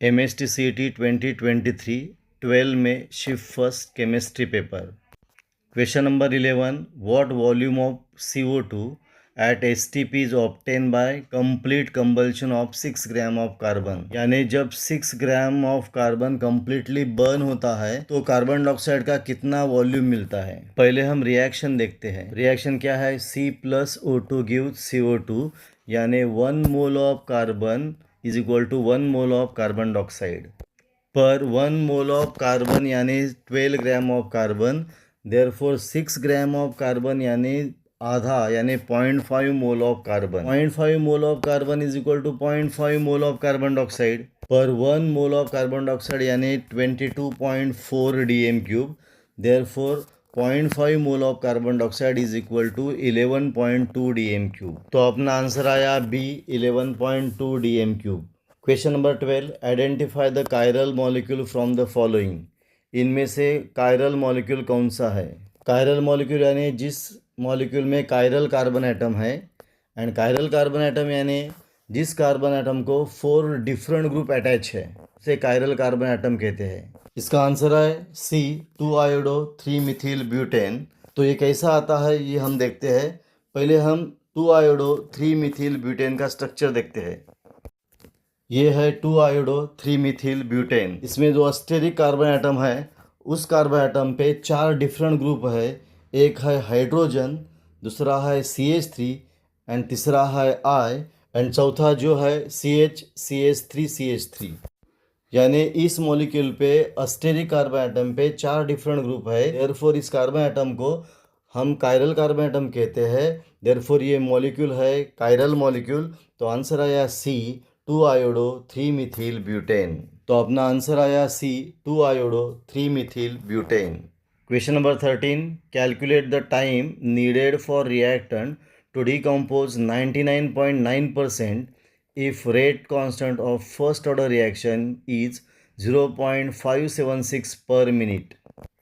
MSTCT 2023 12 में shift first chemistry paper. Question number 11, what volume of CO2 at STP is obtain by complete combustion of 6 gram of carbon. यानी जब 6 gram of carbon completely burn होता है तो carbon dioxide का कितना volume मिलता है। पहले हम रिएक्शन देखते हैं। रिएक्शन क्या है? C plus O2 gives CO2, यानी 1 mole of carbon is equal to 1 mole of carbon dioxide. पर 1 मोल ऑफ कार्बन यानी 12 gram of carbon, therefore 6 gram of carbon यानी आधा, यानी 0.5 mole of carbon. 0.5 mole of carbon is equal to 0.5 mole of carbon dioxide. पर 1 mole of carbon dioxide यानी 22.4 dm³। Therefore 0.5 mole of carbon dioxide is equal to 11.2 dm³। तो अपना answer आया B, 11.2 dm³। Question number 12, identify the chiral molecule from the following. इनमें से chiral molecule कौन सा है? कायरल मॉलिक्यूल यानी जिस मॉलिक्यूल में कायरल कार्बन एटम है, एंड कायरल कार्बन एटम यानी जिस कार्बन एटम को 4 डिफरेंट ग्रुप अटैच है, उसे कायरल कार्बन एटम कहते हैं। इसका आंसर है सी, 2 आयोडो 3 मिथिल ब्यूटेन। तो ये कैसा आता है ये हम देखते हैं। पहले हम 2 आयोडो 3 मिथिल ब्यूटेन का स्ट्रक्चर देखते हैं। ये है 2 आयोडो 3 मिथिल ब्यूटेन। इसमें जो अस्टेरिक कार्बन एटम है, उस कार्बन एटम पे 4 डिफरेंट ग्रुप है। एक है हाइड्रोजन, दूसरा है CH3, एंड तीसरा है I, एंड चौथा जो है CH3CH3। यानी इस मॉलिक्यूल पे अस्टेरिक कार्बन एटम पे 4 डिफरेंट ग्रुप है। देयरफॉर इस कार्बन एटम को हम कायरल कार्बन एटम कहते हैं। देयरफॉर ये मॉलिक्यूल है कायरल मॉलिक्यूल। तो आंसर आया सी, 2 आयोडो 3 मिथिल ब्यूटेन। तो अपना आंसर आया C, 2 iodo 3 methyl butane. Question number 13, calculate the time needed for reactant to decompose 99.9% if rate constant of first order reaction is 0.576 per minute।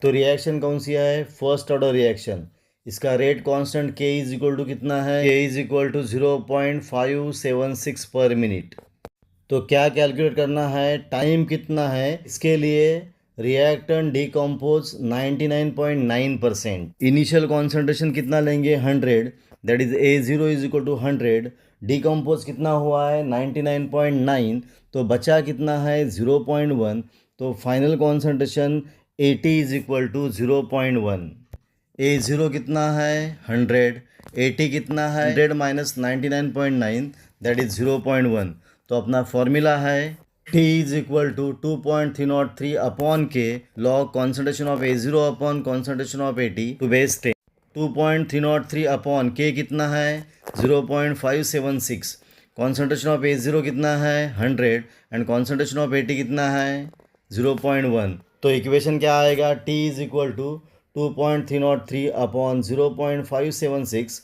तो reaction कौन सी है? First order reaction. इसका rate constant K is equal to कितना है? K is equal to 0.576 पर minute. तो क्या कैलकुलेट करना है? टाइम कितना है? इसके लिए रिएक्टेंट डिकम्पोज 99.9%। इनिशियल कॉन्सेंट्रेशन कितना लेंगे? 100, that is A0 is equal to 100। Decompose कितना हुआ है? 99.9। तो बचा कितना है? 0.1। तो final concentration 80 is equal to 0.1। A0 कितना है? 100। 80 कितना है? 100 माइनस 99.9, दैट इज 0.1। तो अपना फॉर्मूला है T is equal to 2.303 upon K log concentration of A0 upon concentration of 80 to base 10। 2.303 upon K कितना है? 0.576। कॉन्सेंट्रेशन ऑफ A0 कितना है? 100, एंड कॉन्सेंट्रेशन ऑफ 80 कितना है? 0.1। तो इक्वेशन क्या आएगा? T is equal to 2.303 upon 0.576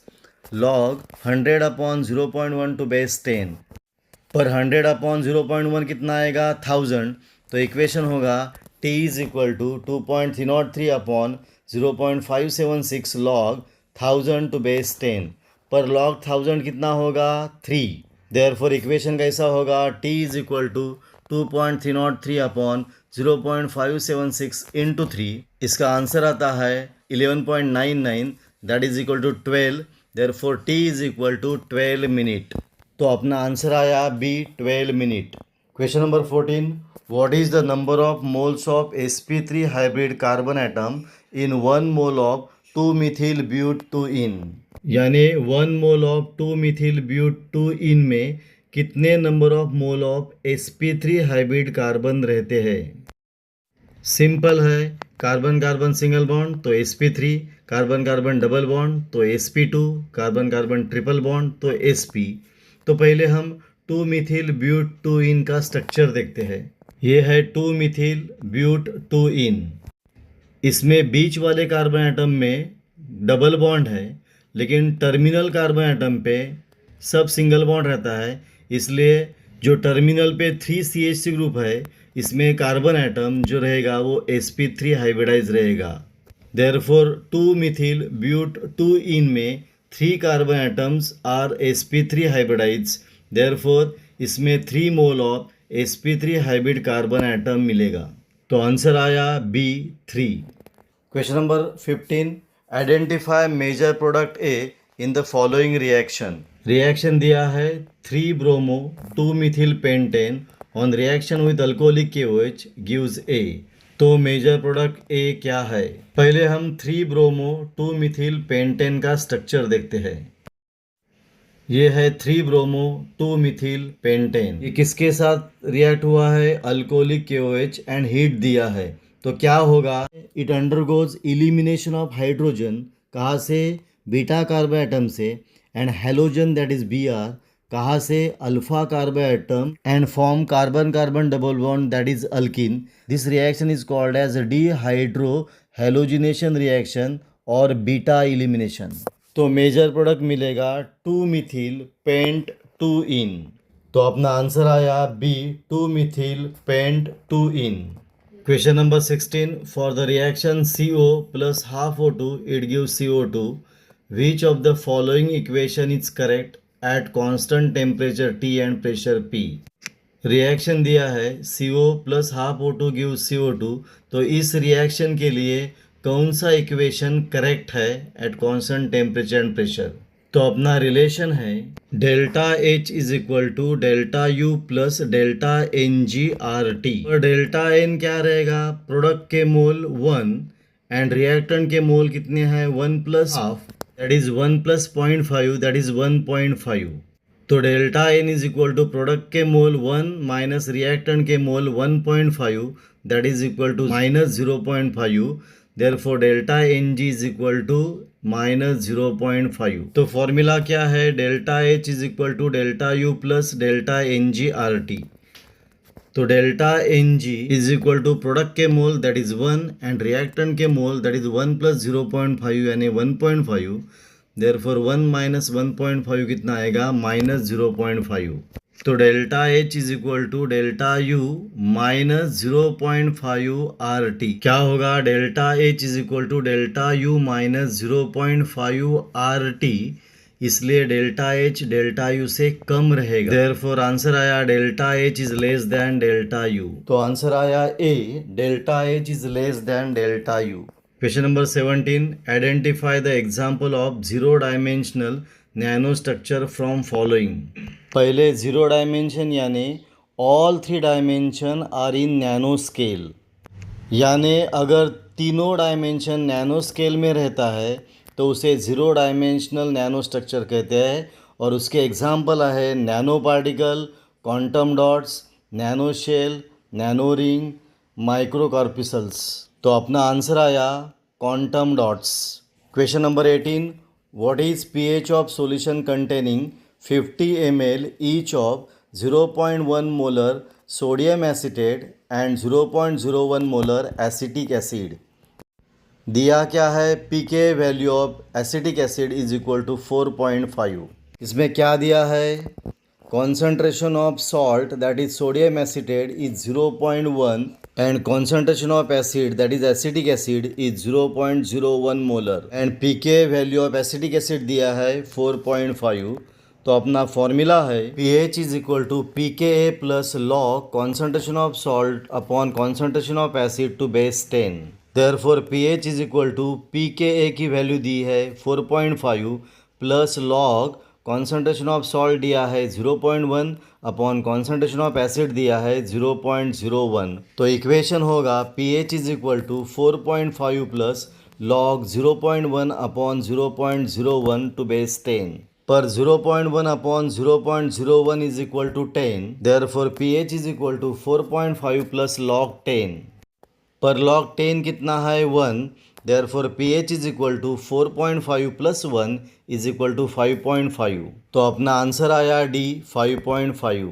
log 100 upon 0.1 to base 10। पर 100 अपॉन 0.1 कितना आएगा? 1000। तो इक्वेशन होगा T is equal to 2.303 upon 0.576 log 1000 to base 10। पर लॉग 1000 कितना होगा? 3। देयरफॉर इक्वेशन कैसा होगा? T is equal to 2.303 upon 0.576 into 3। इसका आंसर आता है 11.99, that is equal to 12। Therefore T is equal to 12 minute. तो अपना आंसर आया B, 12 minute. Question number 14, what is the number of moles of sp3 hybrid carbon atom in 1 mole of 2 methyl but 2 ene. यानी 1 mole of 2 methyl but 2 इन में कितने number of mole of sp3 hybrid carbon रहते हैं? Simple है, carbon carbon single bond तो sp3, carbon carbon double bond तो sp2, carbon carbon triple bond तो sp। तो पहले हम 2 मिथिल ब्यूट 2 इन का स्ट्रक्चर देखते हैं। ये है 2 मिथिल ब्यूट 2 इन। इसमें बीच वाले कार्बन एटम में डबल बॉन्ड है, लेकिन टर्मिनल कार्बन एटम पे सब सिंगल बॉन्ड रहता है। इसलिए जो टर्मिनल पे 3CH3 ग्रुप है, इसमें कार्बन एटम जो रहेगा वो sp3 हाइब्रिडाइज रहेगा। देयरफॉर 2 मिथिल ब्यूट 2 इन में 3 carbon atoms are sp3 hybridise. Therefore इसमें 3 mole of sp3 hybrid carbon atom मिलेगा। तो आंसर आया B3। Question number 15, identify major product A in the following reaction. Reaction दिया है 3 bromo 2 methyl pentane on reaction with alcoholic KOH gives A। तो major product A क्या है? पहले हम 3 ब्रोमो 2 मिथिल पेंटेन का स्ट्रक्चर देखते हैं। ये है 3 ब्रोमो 2 मिथिल पेंटेन। ये किसके साथ रिएक्ट हुआ है? अल्कोहलिक KOH एंड हीट दिया है। तो क्या होगा? It undergoes elimination of hydrogen, कहाँ से? बीटा कार्बन एटम से, and halogen that is Br, कहाँ से? Alpha carbon atom, and form carbon carbon double bond that is alkene. This reaction is called as dehydrohalogenation reaction और beta elimination. तो major product मिलेगा 2 methyl pent 2 इन। तो अपना answer आया B, 2 methyl pent 2 ene. Question number 16, for the reaction CO plus half O2 it gives CO2, which of the following equation is correct at constant temperature T and pressure P। Reaction दिया है CO plus half O2 gives CO2, तो इस reaction के लिए कौन सा equation correct है at constant temperature and pressure? तो अपना रिलेशन है delta H is equal to delta U plus delta NgRT। और डेल्टा N क्या रहेगा? प्रोडक्ट के मोल 1 एंड रिएक्टेंट के मोल कितने हैं? 1 plus half that is 1 plus 0.5 that is 1.5। तो delta N is equal to product के मोल 1 माइनस रिएक्टेंट के mole 1.5 that is equal to minus 0.5। Therefore delta Ng is equal to minus 0.5। तो formula क्या है? Delta H is equal to delta U plus delta NgRT। तो delta Ng is equal to product के mole that is 1 and reactant के mole that is 1 plus 0.5 यानी 1.5। Therefore 1 minus 1.5 कितना आएगा? Minus 0.5। तो delta H is equal to delta U minus 0.5 RT। क्या होगा? Delta H is equal to delta U minus 0.5 RT, इसलिए delta H delta U से कम रहेगा। देयरफॉर आंसर आया delta H is less than delta U। तो answer आया A, delta H is less than delta U। Question number 17, identify the example of 0 dimensional nano structure from following. पहले 0 dimension यानी all 3 dimension are in nano scale, यानी अगर तीनों dimension nano scale में रहता है तो उसे 0 डायमेंशनल नैनो स्ट्रक्चर कहते हैं। और उसके एग्जाम्पल है nano particle, quantum dots, nano shell, nano ring, micro corpuscles. तो अपना आंसर आया quantum dots. Question number 18, what is pH of solution containing 50 ml each of 0.1 molar sodium acetate and 0.01 molar acetic acid। दिया क्या है? pK value of acetic acid is equal to 4.5। इसमें क्या दिया है? concentration of salt that is sodium acetate is 0.1 and concentration of acid that is acetic acid is 0.01 molar and pK value of acetic acid दिया है 4.5। तो अपना formula है pH is equal to pKa plus log concentration of salt upon concentration of acid to base 10। Therefore pH is equal to pKa की value दी है 4.5 plus log concentration of salt दिया है 0.1 upon concentration of acid दिया है 0.01। तो equation होगा pH is equal to 4.5 plus log 0.1 upon 0.01 to base 10। पर 0.1 upon 0.01 is equal to 10। Therefore pH is equal to 4.5 plus log 10। पर log 10 कितना है? 1। Therefore pH is equal to 4.5 plus 1 is equal to 5.5। तो अपना answer आया D, 5.5।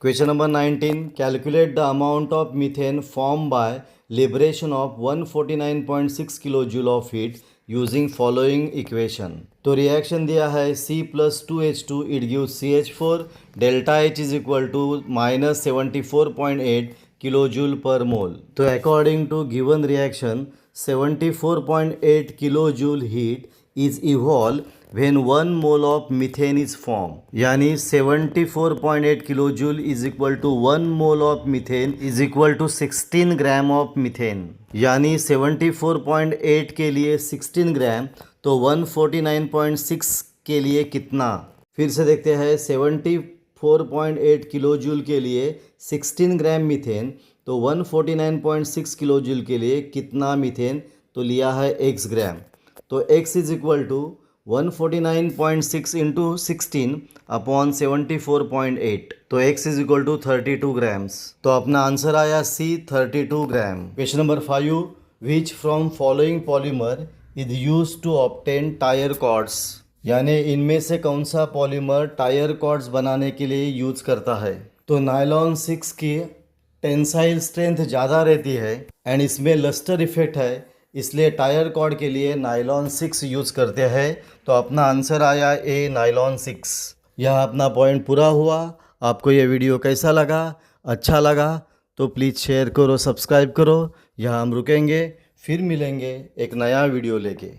Question number 19, calculate the amount of methane form by liberation of 149.6 kilo joule of heat using following equation. तो reaction दिया है C plus 2H2 it gives CH4, delta H is equal to minus 74.8 kilo joule per mole. तो according to given reaction 74.8 kilojoule heat is evolved when 1 mole of methane is form, यानी 74.8 kilo joule is equal to 1 mole of methane is equal to 16 gram of methane, यानी 74.8 के लिए 16 ग्राम तो 149.6 के लिए कितना। फिर से देखते हैं, 74.8 किलो जूल के लिए 16 ग्राम मीथेन तो 149.6 किलो जूल के लिए कितना मीथेन, तो लिया है x ग्राम। तो x is equal to 149.6 into 16 upon 74.8, तो x is equal to 32 grams. तो अपना आंसर आया C, 32 gram. Question number 5, which from following polymer is use to obtain tyre cords, यानी इनमें से कौन सा पॉलीमर टायर कॉर्ड्स बनाने के लिए यूज करता है। तो नायलॉन 6 की टेंसाइल स्ट्रेंथ ज़्यादा रहती है एंड इसमें लस्टर इफेक्ट है, इसलिए टायर कॉर्ड के लिए नायलॉन 6 यूज़ करते हैं। तो अपना आंसर आया ए, नायलॉन 6। यह अपना पॉइंट पूरा हुआ। आपको ये वीडियो कैसा लगा? अच्छा लगा तो प्लीज़ शेयर करो, सब्सक्राइब करो। यहाँ हम रुकेंगे, फिर मिलेंगे एक नया वीडियो लेके।